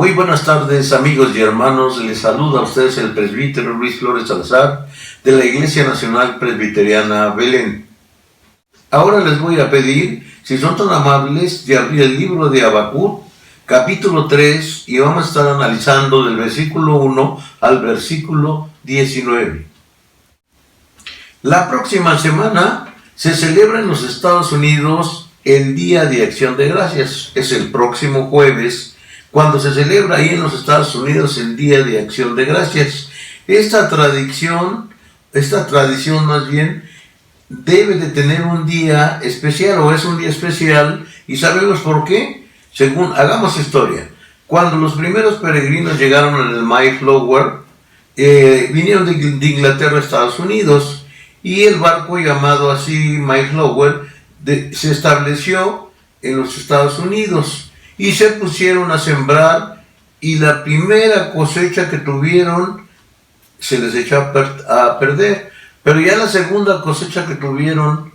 Muy buenas tardes, amigos y hermanos. Les saluda a ustedes el presbítero Luis Flores Salazar de la Iglesia Nacional Presbiteriana Belén. Ahora les voy a pedir, si son tan amables, de abrir el libro de Habacuc, capítulo 3, y vamos a estar analizando del versículo 1 al versículo 19. La próxima semana se celebra en los Estados Unidos el Día de Acción de Gracias. Es el próximo jueves, cuando se celebra ahí en los Estados Unidos el Día de Acción de Gracias. Esta tradición más bien, debe de tener un día especial, o es un día especial, y sabemos por qué. Hagamos historia. Cuando los primeros peregrinos llegaron en el Mayflower, vinieron de Inglaterra a Estados Unidos, y el barco llamado así Mayflower se estableció en los Estados Unidos, y se pusieron a sembrar, y la primera cosecha que tuvieron se les echó a perder, pero ya la segunda cosecha que tuvieron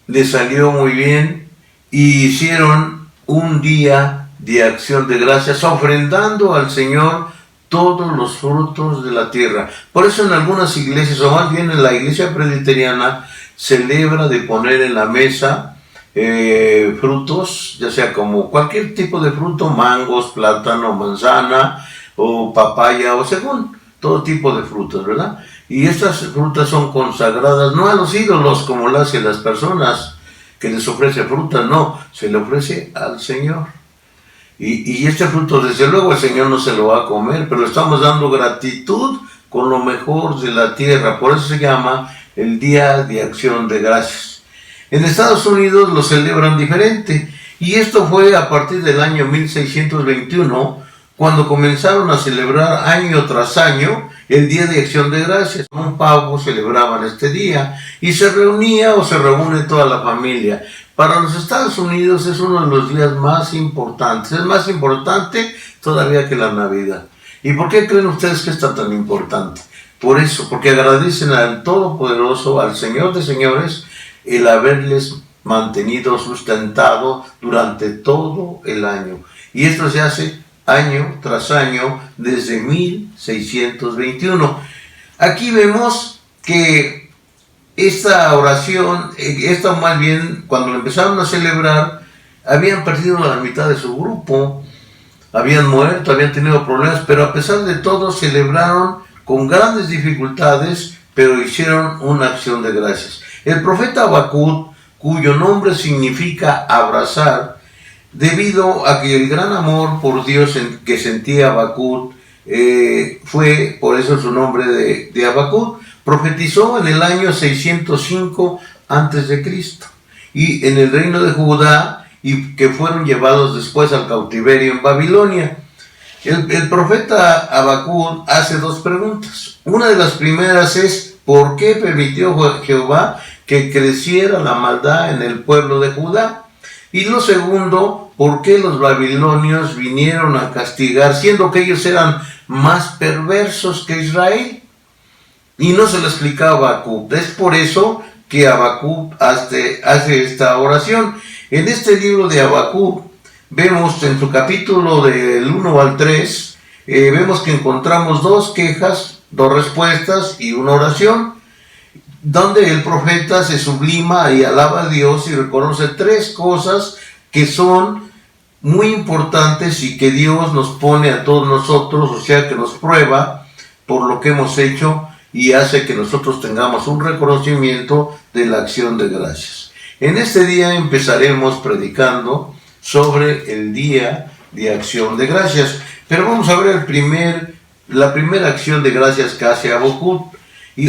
les salió muy bien, y hicieron un día de acción de gracias, ofrendando al Señor todos los frutos de la tierra. Por eso en algunas iglesias, o más bien en la iglesia presbiteriana, celebra de poner en la mesa frutos, ya sea como cualquier tipo de fruto, mangos, plátano, manzana o papaya, o según todo tipo de frutas, ¿verdad? Y estas frutas son consagradas no a los ídolos como lo hacen las personas que les ofrece fruta, no, se le ofrece al Señor. Y este fruto, desde luego, el Señor no se lo va a comer, pero estamos dando gratitud con lo mejor de la tierra. Por eso se llama el Día de Acción de Gracias. En Estados Unidos lo celebran diferente, y esto fue a partir del año 1621, cuando comenzaron a celebrar año tras año el Día de Acción de Gracias. Un pavo celebraban este día, y se reúne toda la familia. Para los Estados Unidos es uno de los días más importantes, es más importante todavía que la Navidad. ¿Y por qué creen ustedes que está tan importante? Por eso, porque agradecen al Todopoderoso, al Señor de Señores, el haberles mantenido sustentado durante todo el año. Y esto se hace año tras año desde 1621. Aquí vemos que esta oración, más bien, cuando lo empezaron a celebrar, habían perdido la mitad de su grupo, habían muerto, habían tenido problemas, pero a pesar de todo celebraron con grandes dificultades, pero hicieron una acción de gracias. El profeta Habacuc, cuyo nombre significa abrazar, debido a que el gran amor por Dios que sentía Habacuc, fue por eso su nombre de Habacuc, profetizó en el año 605 a.C. y en el reino de Judá, y que fueron llevados después al cautiverio en Babilonia. El profeta Habacuc hace dos preguntas. Una de las primeras es: ¿por qué permitió Jehová que creciera la maldad en el pueblo de Judá? Y lo segundo, ¿por qué los babilonios vinieron a castigar, siendo que ellos eran más perversos que Israel? Y no se lo explicaba Habacuc. Es por eso que Habacuc hace esta oración. En este libro de Habacuc, vemos en su capítulo del 1 al 3, vemos que encontramos dos quejas, dos respuestas y una oración, donde el profeta se sublima y alaba a Dios y reconoce tres cosas que son muy importantes y que Dios nos pone a todos nosotros, o sea que nos prueba por lo que hemos hecho y hace que nosotros tengamos un reconocimiento de la acción de gracias. En este día empezaremos predicando sobre el Día de Acción de Gracias, pero vamos a ver la primera acción de gracias que hace Habacuc,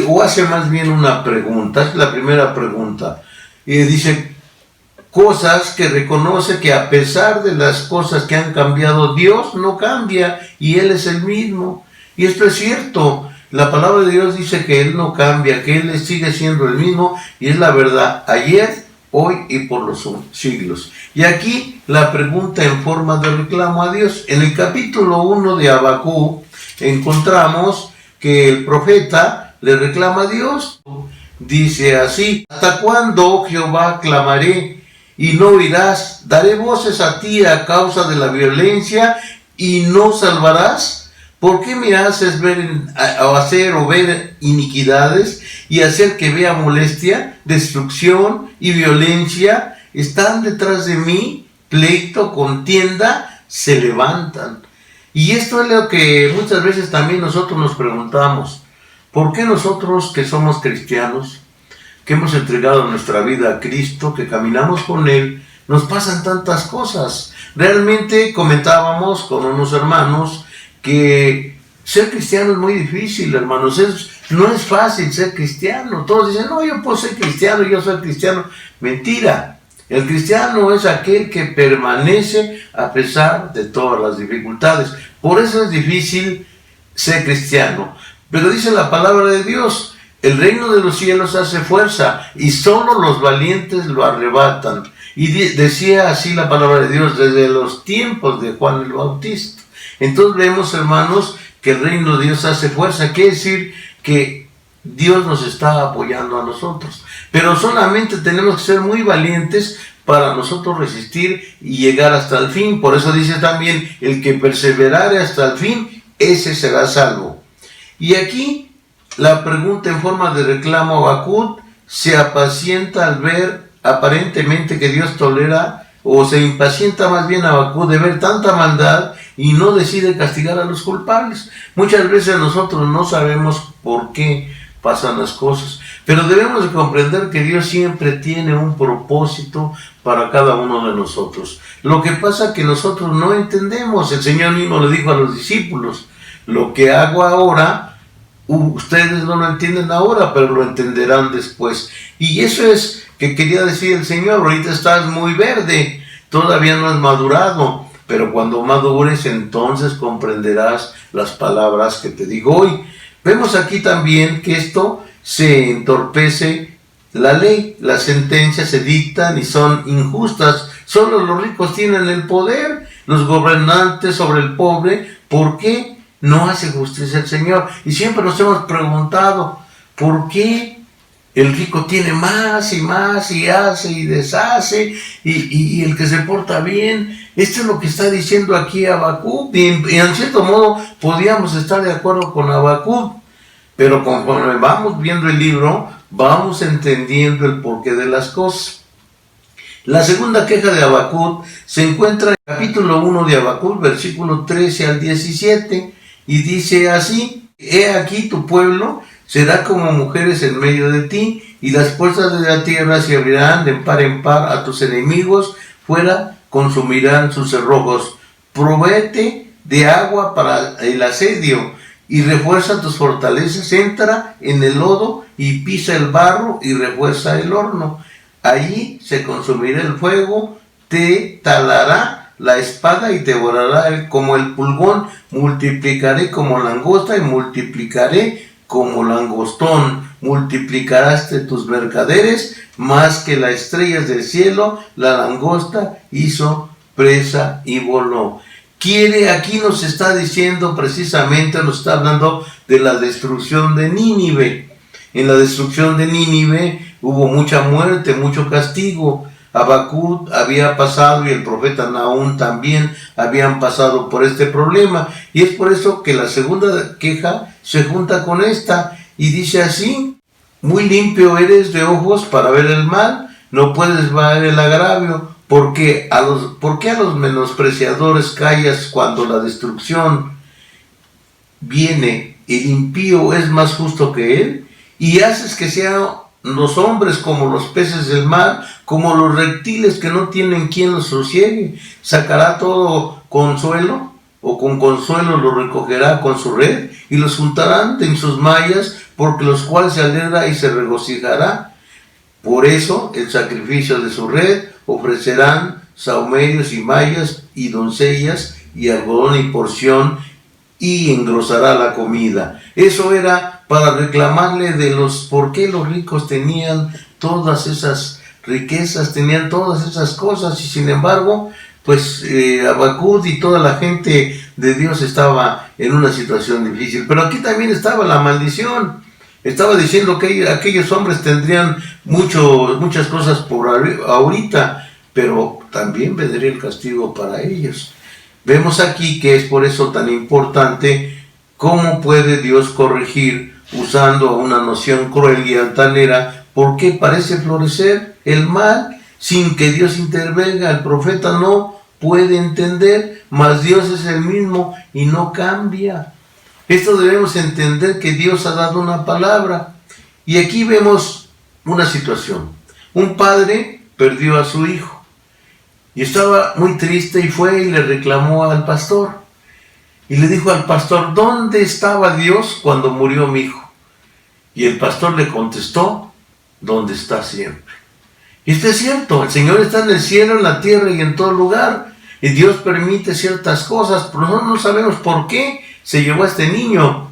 o hace más bien una pregunta. Es la primera pregunta, y dice cosas que reconoce que a pesar de las cosas que han cambiado, Dios no cambia y Él es el mismo. Y esto es cierto. La palabra de Dios dice que Él no cambia, que Él sigue siendo el mismo, y es la verdad, ayer, hoy y por los siglos. Y aquí la pregunta en forma de reclamo a Dios. En el capítulo 1 de Habacuc encontramos que el profeta le reclama a Dios. Dice así: ¿hasta cuándo, Jehová, clamaré y no oirás? Daré voces a ti a causa de la violencia y no salvarás? ¿Por qué me haces hacer o ver iniquidades y hacer que vea molestia, destrucción y violencia? Están detrás de mí, pleito, contienda, se levantan. Y esto es lo que muchas veces también nosotros nos preguntamos. ¿Por qué nosotros que somos cristianos, que hemos entregado nuestra vida a Cristo, que caminamos con Él, nos pasan tantas cosas? Realmente comentábamos con unos hermanos que ser cristiano es muy difícil, hermanos. No es fácil ser cristiano. Todos dicen, no, yo puedo ser cristiano, yo soy cristiano. Mentira. El cristiano es aquel que permanece a pesar de todas las dificultades. Por eso es difícil ser cristiano. Pero dice la palabra de Dios, el reino de los cielos hace fuerza y solo los valientes lo arrebatan. Y decía así la palabra de Dios desde los tiempos de Juan el Bautista. Entonces vemos, hermanos, que el reino de Dios hace fuerza. Quiere decir que Dios nos está apoyando a nosotros. Pero solamente tenemos que ser muy valientes para nosotros resistir y llegar hasta el fin. Por eso dice también, el que perseverare hasta el fin, ese será salvo. Y aquí la pregunta en forma de reclamo a Habacuc se apacienta al ver aparentemente que Dios tolera, o se impacienta más bien a Habacuc de ver tanta maldad y no decide castigar a los culpables. Muchas veces nosotros no sabemos por qué pasan las cosas, pero debemos de comprender que Dios siempre tiene un propósito para cada uno de nosotros. Lo que pasa es que nosotros no entendemos. El Señor mismo le dijo a los discípulos, lo que hago ahora, ustedes no lo entienden ahora, pero lo entenderán después. Y eso es que quería decir el Señor, ahorita estás muy verde, todavía no has madurado, pero cuando madures entonces comprenderás las palabras que te digo hoy. Vemos aquí también que esto se entorpece la ley, las sentencias se dictan y son injustas, solo los ricos tienen el poder, los gobernantes sobre el pobre. ¿Por qué no hace justicia el Señor? Y siempre nos hemos preguntado, ¿por qué el rico tiene más y hace y deshace y el que se porta bien? Esto es lo que está diciendo aquí Habacuc, y en cierto modo podíamos estar de acuerdo con Habacuc, pero conforme vamos viendo el libro, vamos entendiendo el porqué de las cosas. La segunda queja de Habacuc se encuentra en el capítulo 1 de Habacuc, versículo 13 al 17, y dice así, he aquí tu pueblo será como mujeres en medio de ti, y las puertas de la tierra se abrirán de par en par a tus enemigos, fuera consumirán sus cerrojos. Provéete de agua para el asedio, y refuerza tus fortalezas. Entra en el lodo y pisa el barro y refuerza el horno. Allí se consumirá el fuego, te talará la espada y te devorará como el pulgón. Multiplicaré como langosta y multiplicaré como langostón. Multiplicarás tus mercaderes más que las estrellas del cielo. La langosta hizo presa y voló. Aquí nos está diciendo precisamente, nos está hablando de la destrucción de Nínive. En la destrucción de Nínive hubo mucha muerte, mucho castigo. Habacuc había pasado y el profeta Nahum también habían pasado por este problema. Y es por eso que la segunda queja se junta con esta y dice así, muy limpio eres de ojos para ver el mal, no puedes ver el agravio. ¿Por qué a los menospreciadores callas cuando la destrucción viene? El impío es más justo que él, y haces que sean los hombres como los peces del mar, como los reptiles que no tienen quien los sosiegue. Sacará todo consuelo, o con consuelo los recogerá con su red, y los juntarán en sus mallas, porque los cuales se alegra y se regocijará. Por eso el sacrificio de su red ofrecerán sahumerios y mallas y doncellas y algodón y porción, y engrosará la comida. Eso era para reclamarle de por qué los ricos tenían todas esas riquezas, tenían todas esas cosas, y sin embargo, pues Habacuc y toda la gente de Dios estaba en una situación difícil. Pero aquí también estaba la maldición. Estaba diciendo que aquellos hombres tendrían muchas cosas por ahorita, pero también vendría el castigo para ellos. Vemos aquí que es por eso tan importante cómo puede Dios corregir usando una noción cruel y altanera, porque parece florecer el mal sin que Dios intervenga. El profeta no puede entender, mas Dios es el mismo y no cambia. Esto debemos entender, que Dios ha dado una palabra. Y aquí vemos una situación. Un padre perdió a su hijo y estaba muy triste, y fue y le reclamó al pastor. Y le dijo al pastor: ¿dónde estaba Dios cuando murió mi hijo? Y el pastor le contestó: ¿dónde está siempre? Y esto es cierto, el Señor está en el cielo, en la tierra y en todo lugar. Y Dios permite ciertas cosas, pero nosotros no sabemos por qué se llevó a este niño.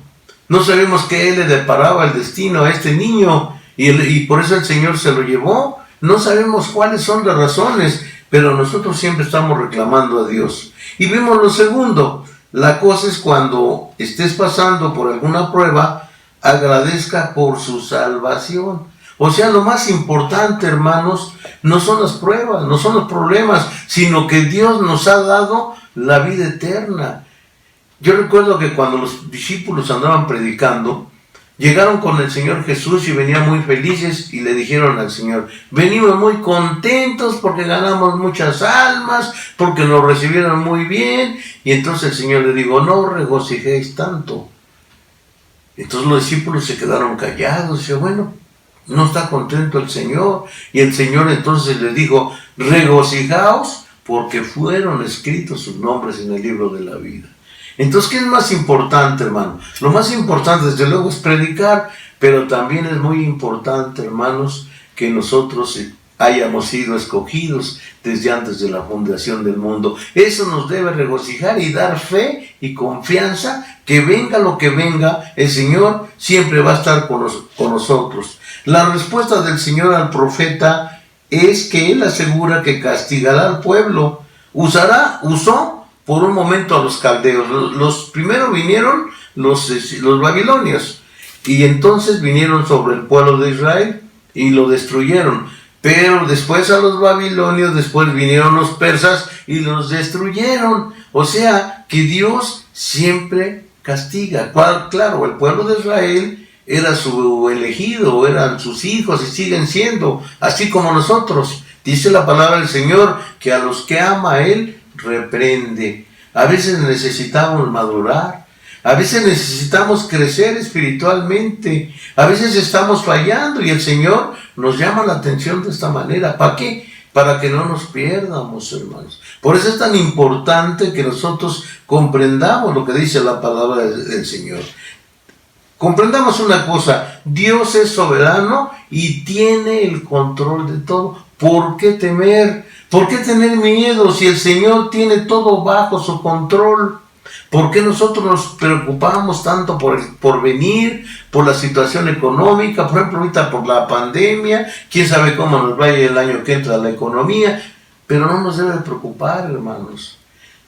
No sabemos qué le deparaba el destino a este niño, y por eso el Señor se lo llevó. No sabemos cuáles son las razones, pero nosotros siempre estamos reclamando a Dios. Y vemos lo segundo. La cosa es, cuando estés pasando por alguna prueba, agradezca por su salvación. O sea, lo más importante, hermanos, no son las pruebas, no son los problemas, sino que Dios nos ha dado la vida eterna. Yo recuerdo que cuando los discípulos andaban predicando, llegaron con el Señor Jesús y venían muy felices y le dijeron al Señor: venimos muy contentos porque ganamos muchas almas, porque nos recibieron muy bien. Y entonces el Señor le dijo: no regocijéis tanto. Entonces los discípulos se quedaron callados. Y bueno, no está contento el Señor. Y el Señor entonces les dijo: regocijaos, porque fueron escritos sus nombres en el libro de la vida. Entonces, ¿qué es más importante, hermano? Lo más importante, desde luego, es predicar, pero también es muy importante, hermanos, que nosotros hayamos sido escogidos desde antes de la fundación del mundo. Eso nos debe regocijar y dar fe y confianza, que venga lo que venga, el Señor siempre va a estar con nosotros. La respuesta del Señor al profeta es que Él asegura que castigará al pueblo. Usó por un momento a los caldeos. Los primero vinieron los babilonios, y entonces vinieron sobre el pueblo de Israel y lo destruyeron. Pero después a los babilonios, después vinieron los persas y los destruyeron. O sea, que Dios siempre castiga. Claro, el pueblo de Israel era su elegido, eran sus hijos y siguen siendo, así como nosotros. Dice la palabra del Señor que a los que ama a Él reprende. A veces necesitamos madurar, a veces necesitamos crecer espiritualmente, a veces estamos fallando y el Señor nos llama la atención de esta manera. ¿Para qué? Para que no nos pierdamos, hermanos. Por eso es tan importante que nosotros comprendamos lo que dice la palabra del Señor. Comprendamos una cosa: Dios es soberano y tiene el control de todo. ¿Por qué temer? ¿Por qué tener miedo si el Señor tiene todo bajo su control? ¿Por qué nosotros nos preocupamos tanto por el porvenir, por la situación económica? Por ejemplo, ahorita por la pandemia, quién sabe cómo nos vaya el año que entra la economía, pero no nos debe preocupar, hermanos.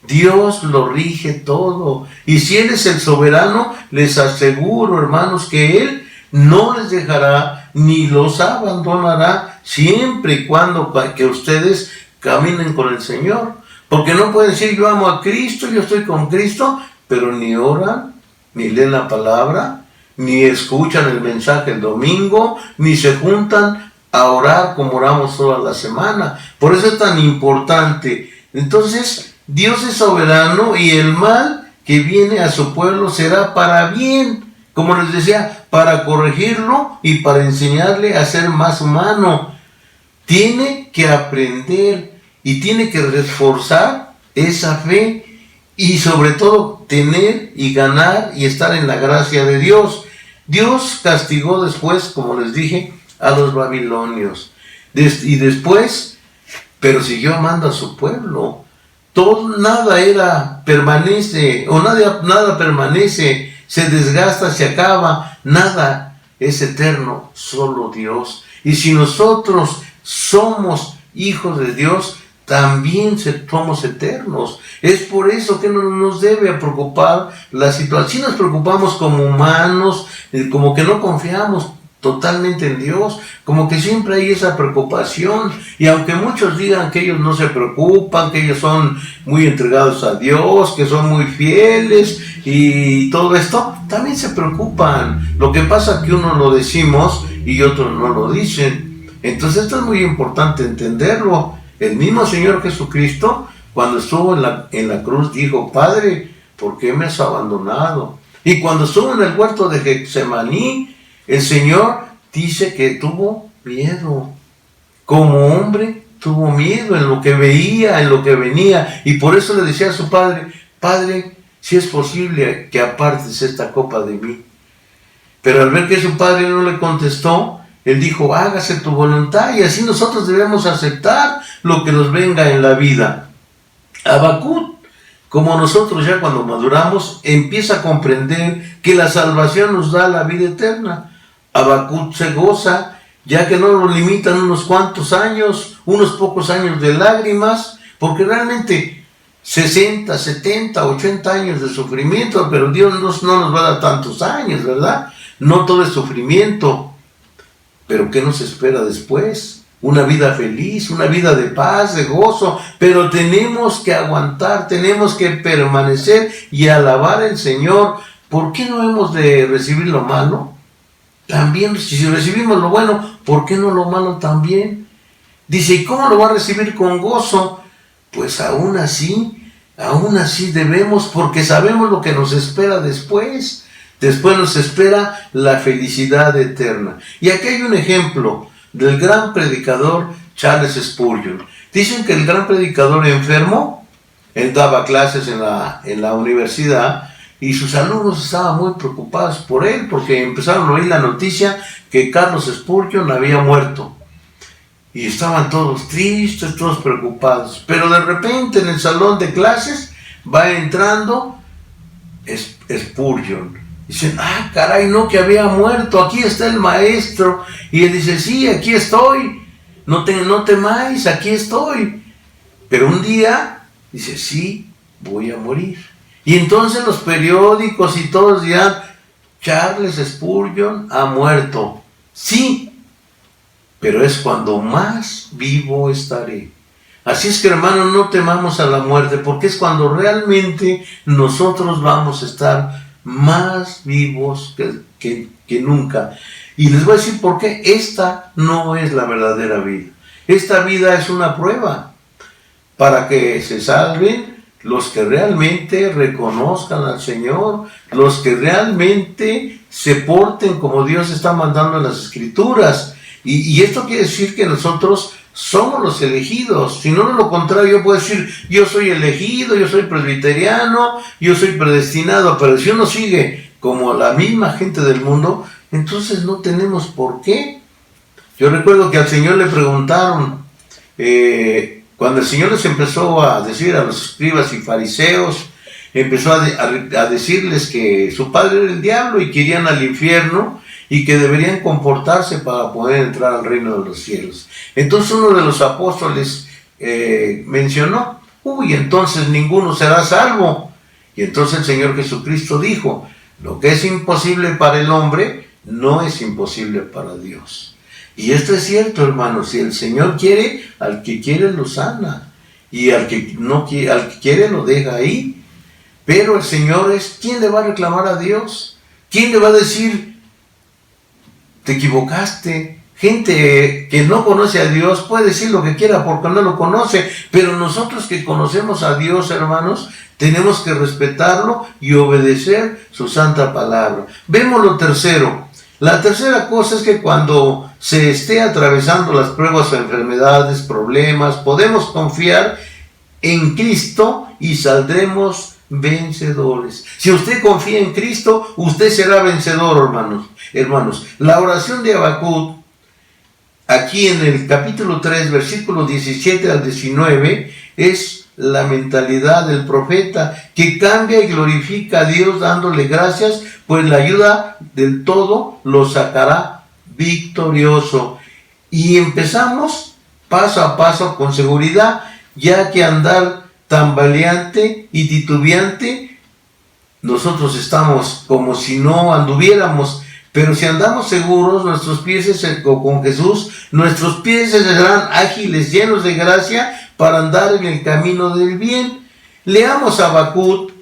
Dios lo rige todo, y si Él es el soberano, les aseguro, hermanos, que Él no les dejará ni los abandonará, siempre y cuando que ustedes caminen con el Señor. Porque no pueden decir: yo amo a Cristo, yo estoy con Cristo, pero ni oran, ni leen la palabra, ni escuchan el mensaje el domingo, ni se juntan a orar como oramos toda la semana. Por eso es tan importante. Entonces, Dios es soberano, y el mal que viene a su pueblo será para bien. Como les decía, para corregirlo y para enseñarle a ser más humano. Tiene que aprender y tiene que reforzar esa fe, y sobre todo tener y ganar y estar en la gracia de Dios. Dios castigó después, como les dije, a los babilonios. Y después, pero siguió amando a su pueblo. Nada permanece, o nada permanece, se desgasta, se acaba, nada es eterno, solo Dios. Y si nosotros somos hijos de Dios, también somos eternos. Es por eso que no nos debe preocupar la situación. Si nos preocupamos como humanos, como que no confiamos, totalmente en Dios, como que siempre hay esa preocupación, y aunque muchos digan que ellos no se preocupan, que ellos son muy entregados a Dios, que son muy fieles y todo esto, también se preocupan. Lo que pasa es que uno lo decimos y otros no lo dicen. Entonces esto es muy importante entenderlo. El mismo Señor Jesucristo, cuando estuvo en la cruz, dijo: Padre, ¿por qué me has abandonado? Y cuando estuvo en el huerto de Getsemaní, el Señor dice que tuvo miedo. Como hombre, tuvo miedo en lo que veía, en lo que venía. Y por eso le decía a su padre: Padre, si es posible que apartes esta copa de mí. Pero al ver que su padre no le contestó, él dijo: hágase tu voluntad. Y así nosotros debemos aceptar lo que nos venga en la vida. Habacuc, como nosotros ya cuando maduramos, empieza a comprender que la salvación nos da la vida eterna. Habacuc se goza, ya que no lo limitan unos cuantos años, unos pocos años de lágrimas, porque realmente 60, 70, 80 años de sufrimiento, pero Dios no nos va a dar tantos años, ¿verdad? No todo es sufrimiento, pero ¿qué nos espera después? Una vida feliz, una vida de paz, de gozo, pero tenemos que aguantar, tenemos que permanecer y alabar al Señor. ¿Por qué no hemos de recibir lo malo? También, si recibimos lo bueno, ¿por qué no lo malo también? Dice: ¿y cómo lo va a recibir con gozo? Pues aún así debemos, porque sabemos lo que nos espera después. Después nos espera la felicidad eterna. Y aquí hay un ejemplo del gran predicador Charles Spurgeon. Dicen que el gran predicador enfermo, él daba clases en la universidad, y sus alumnos estaban muy preocupados por él, porque empezaron a oír la noticia que Carlos Spurgeon había muerto. Y estaban todos tristes, todos preocupados. Pero de repente en el salón de clases va entrando Spurgeon. Dicen: ah, caray, no, que había muerto, aquí está el maestro. Y él dice: sí, aquí estoy, no temáis, aquí estoy. Pero un día dice: sí, voy a morir. Y entonces los periódicos y todos dirán: Charles Spurgeon ha muerto. Sí, pero es cuando más vivo estaré. Así es que, hermanos, no temamos a la muerte, porque es cuando realmente nosotros vamos a estar más vivos que nunca. Y les voy a decir por qué. Esta no es la verdadera vida. Esta vida es una prueba para que se salven los que realmente reconozcan al Señor, los que realmente se porten como Dios está mandando en las Escrituras. Y esto quiere decir que nosotros somos los elegidos. Si no, lo contrario, yo puedo decir: yo soy elegido, yo soy presbiteriano, yo soy predestinado. Pero si uno sigue como la misma gente del mundo, entonces no tenemos por qué. Yo recuerdo que al Señor le preguntaron, cuando el Señor les empezó a decir a los escribas y fariseos, empezó a decirles que su padre era el diablo y que irían al infierno y que deberían comportarse para poder entrar al reino de los cielos. Entonces uno de los apóstoles mencionó: uy, entonces ninguno será salvo. Y entonces el Señor Jesucristo dijo: lo que es imposible para el hombre no es imposible para Dios. Y esto es cierto, hermanos. Si el Señor quiere, al que quiere lo sana, y al que no quiere, al que quiere lo deja ahí. Pero el Señor es ¿quién le va a reclamar a Dios? ¿Quién le va a decir: te equivocaste? Gente que no conoce a Dios puede decir lo que quiera porque no lo conoce, pero nosotros que conocemos a Dios, hermanos, tenemos que respetarlo y obedecer su santa palabra. Vemos lo tercero. La tercera cosa es que cuando se esté atravesando las pruebas o enfermedades, problemas, podemos confiar en Cristo y saldremos vencedores. Si usted confía en Cristo, usted será vencedor, hermanos. La oración de Habacuc, aquí en el capítulo 3, versículos 17 al 19, es la mentalidad del profeta que cambia y glorifica a Dios dándole gracias, pues la ayuda del todo lo sacará victorioso. Y empezamos paso a paso con seguridad, ya que andar tambaleante y titubeante, nosotros estamos como si no anduviéramos, Pero si andamos seguros, nuestros pies con Jesús, nuestros pies serán ágiles, llenos de gracia para andar en el camino del bien. Leamos Habacuc,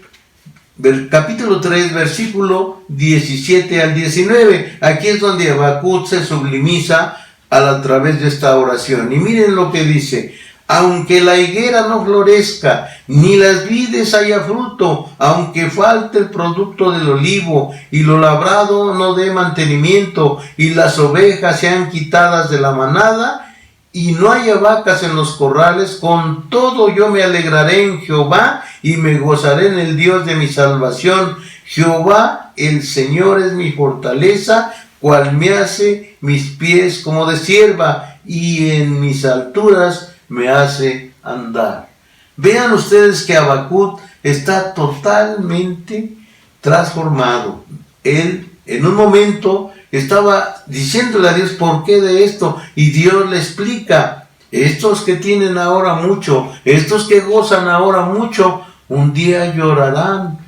capítulo 3, versículo 17 al 19. Aquí es donde Habacuc se sublimiza a través de esta oración. Y miren lo que dice: aunque la higuera no florezca, ni las vides haya fruto, aunque falte el producto del olivo, y lo labrado no dé mantenimiento, y las ovejas sean quitadas de la manada, y no haya vacas en los corrales, con todo yo me alegraré en Jehová, y me gozaré en el Dios de mi salvación. Jehová, el Señor, es mi fortaleza, cual me hace mis pies como de sierva, y en mis alturas me hace andar. Vean ustedes que Habacuc está totalmente transformado. Él en un momento estaba diciéndole a Dios por qué de esto, y Dios le explica: estos que tienen ahora mucho, estos que gozan ahora mucho, un día llorarán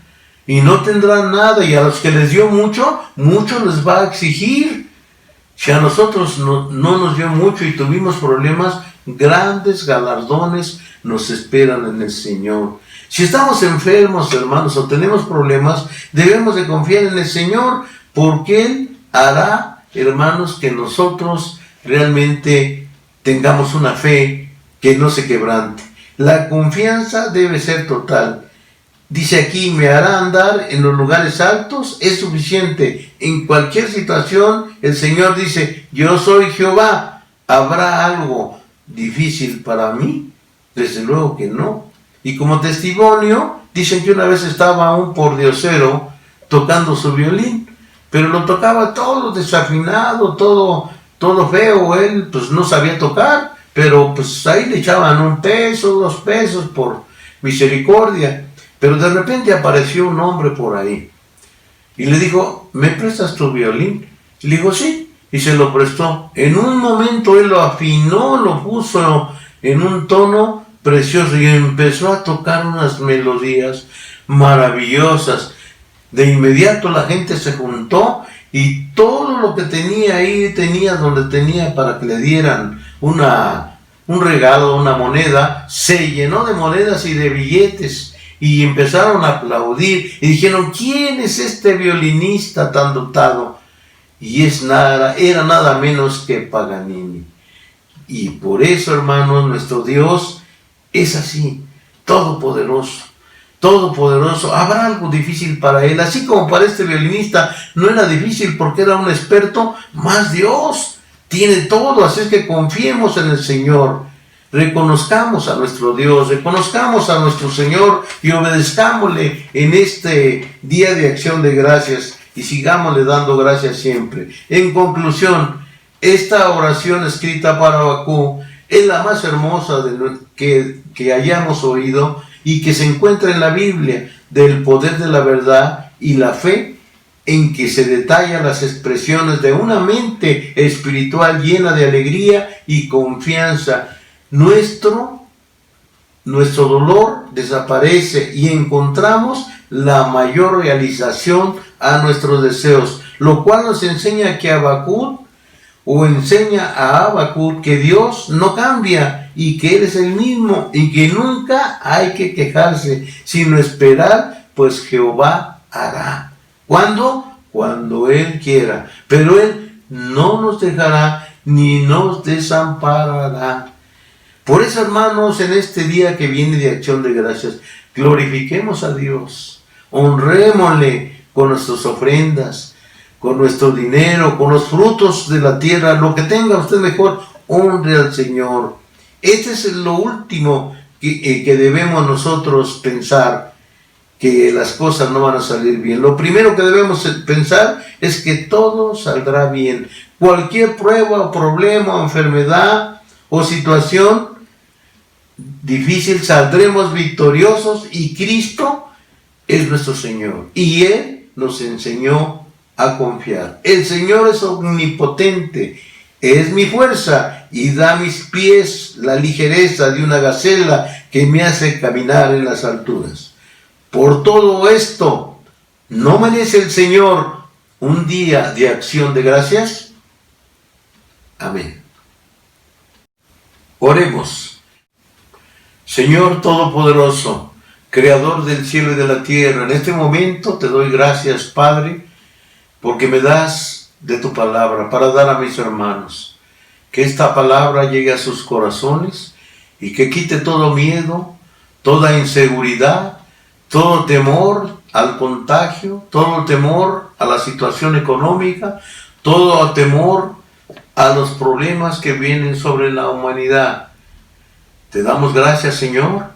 y no tendrán nada, y a los que les dio mucho, mucho les va a exigir. Si a nosotros no nos dio mucho y tuvimos problemas, grandes galardones nos esperan en el Señor. Si estamos enfermos, hermanos, o tenemos problemas, debemos de confiar en el Señor, porque Él hará, hermanos, que nosotros realmente tengamos una fe que no se quebrante. La confianza debe ser total. Dice aquí: me hará andar en los lugares altos. Es suficiente. En cualquier situación, el Señor dice: yo soy Jehová. ¿Habrá algo difícil para mí? Desde luego que no. Y como testimonio, dicen que una vez estaba un pordiosero tocando su violín, pero lo tocaba todo desafinado, todo feo. Él pues no sabía tocar, pero pues ahí le echaban 1 peso, 2 pesos por misericordia. Pero de repente apareció un hombre por ahí y le dijo: ¿me prestas tu violín? Y le dijo: sí. Y se lo prestó. En un momento él lo afinó, lo puso en un tono precioso y empezó a tocar unas melodías maravillosas. De inmediato la gente se juntó y todo lo que tenía ahí, tenía donde tenía para que le dieran un regalo, una moneda, se llenó de monedas y de billetes. Y empezaron a aplaudir y dijeron: ¿quién es este violinista tan dotado? Y era nada menos que Paganini. Y por eso, hermanos, nuestro Dios es así, todopoderoso, todopoderoso. Habrá algo difícil para Él, así como para este violinista no era difícil porque era un experto, más Dios tiene todo. Así es que confiemos en el Señor, reconozcamos a nuestro Dios, reconozcamos a nuestro Señor y obedezcámosle en este día de acción de gracias, y sigámosle dando gracias siempre. En conclusión, esta oración escrita para Habacuc es la más hermosa que hayamos oído y que se encuentra en la Biblia, del poder de la verdad y la fe, en que se detallan las expresiones de una mente espiritual llena de alegría y confianza. Nuestro dolor desaparece y encontramos la mayor realización a nuestros deseos, lo cual nos enseña a Habacuc que Dios no cambia y que Él es el mismo y que nunca hay que quejarse, sino esperar, pues Jehová hará. ¿Cuándo? Cuando Él quiera, pero Él no nos dejará ni nos desamparará. Por eso, hermanos, en este día que viene de acción de gracias, glorifiquemos a Dios, honrémosle con nuestras ofrendas, con nuestro dinero, con los frutos de la tierra, lo que tenga usted mejor, honre al Señor. Este es lo último que debemos nosotros pensar, que las cosas no van a salir bien. Lo primero que debemos pensar es que todo saldrá bien. Cualquier prueba, problema, enfermedad o situación difícil, saldremos victoriosos, y Cristo es nuestro Señor y Él nos enseñó a confiar. El Señor es omnipotente, es mi fuerza y da a mis pies la ligereza de una gacela que me hace caminar en las alturas. Por todo esto, no merece el Señor un día de acción de gracias. Amén. Oremos. Señor Todopoderoso, Creador del cielo y de la tierra, en este momento te doy gracias, Padre, porque me das de tu palabra para dar a mis hermanos. Que esta palabra llegue a sus corazones y que quite todo miedo, toda inseguridad, todo temor al contagio, todo temor a la situación económica, todo temor a los problemas que vienen sobre la humanidad. Te damos gracias, Señor,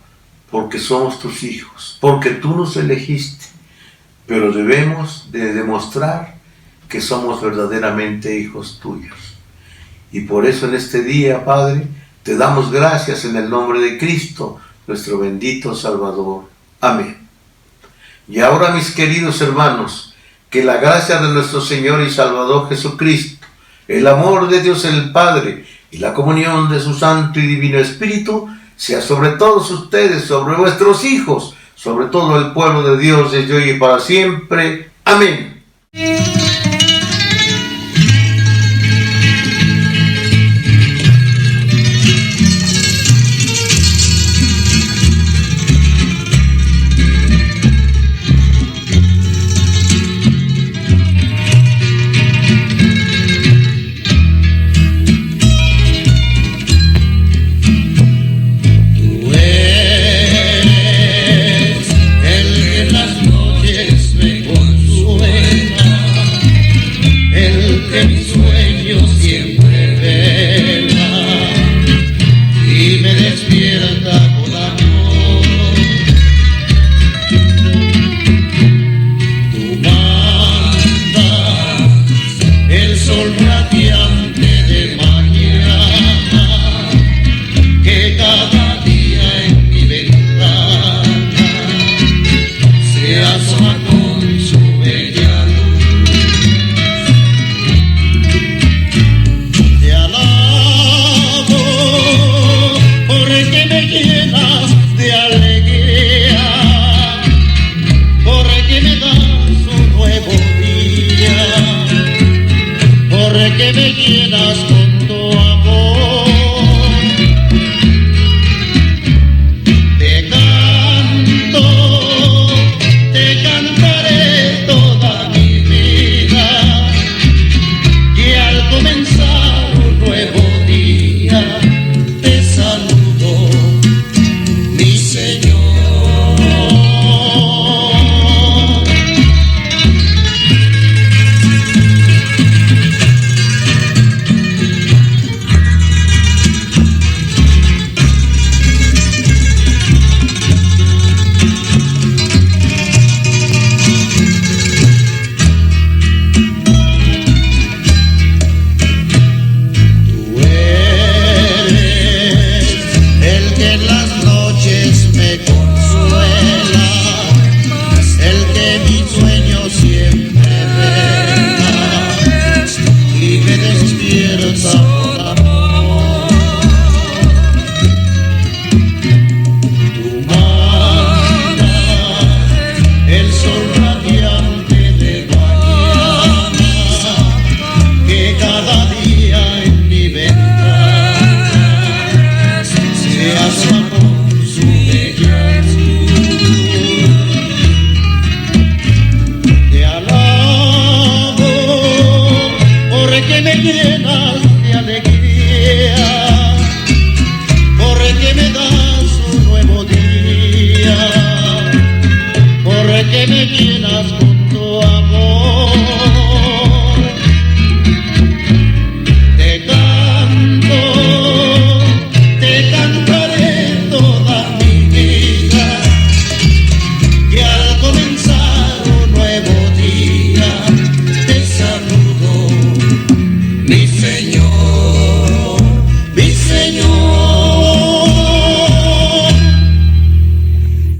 porque somos tus hijos, porque tú nos elegiste, pero debemos de demostrar que somos verdaderamente hijos tuyos. Y por eso en este día, Padre, te damos gracias en el nombre de Cristo, nuestro bendito Salvador. Amén. Y ahora, mis queridos hermanos, que la gracia de nuestro Señor y Salvador Jesucristo, el amor de Dios el Padre y la comunión de su Santo y Divino Espíritu sea sobre todos ustedes, sobre vuestros hijos, sobre todo el pueblo de Dios desde hoy y para siempre. Amén.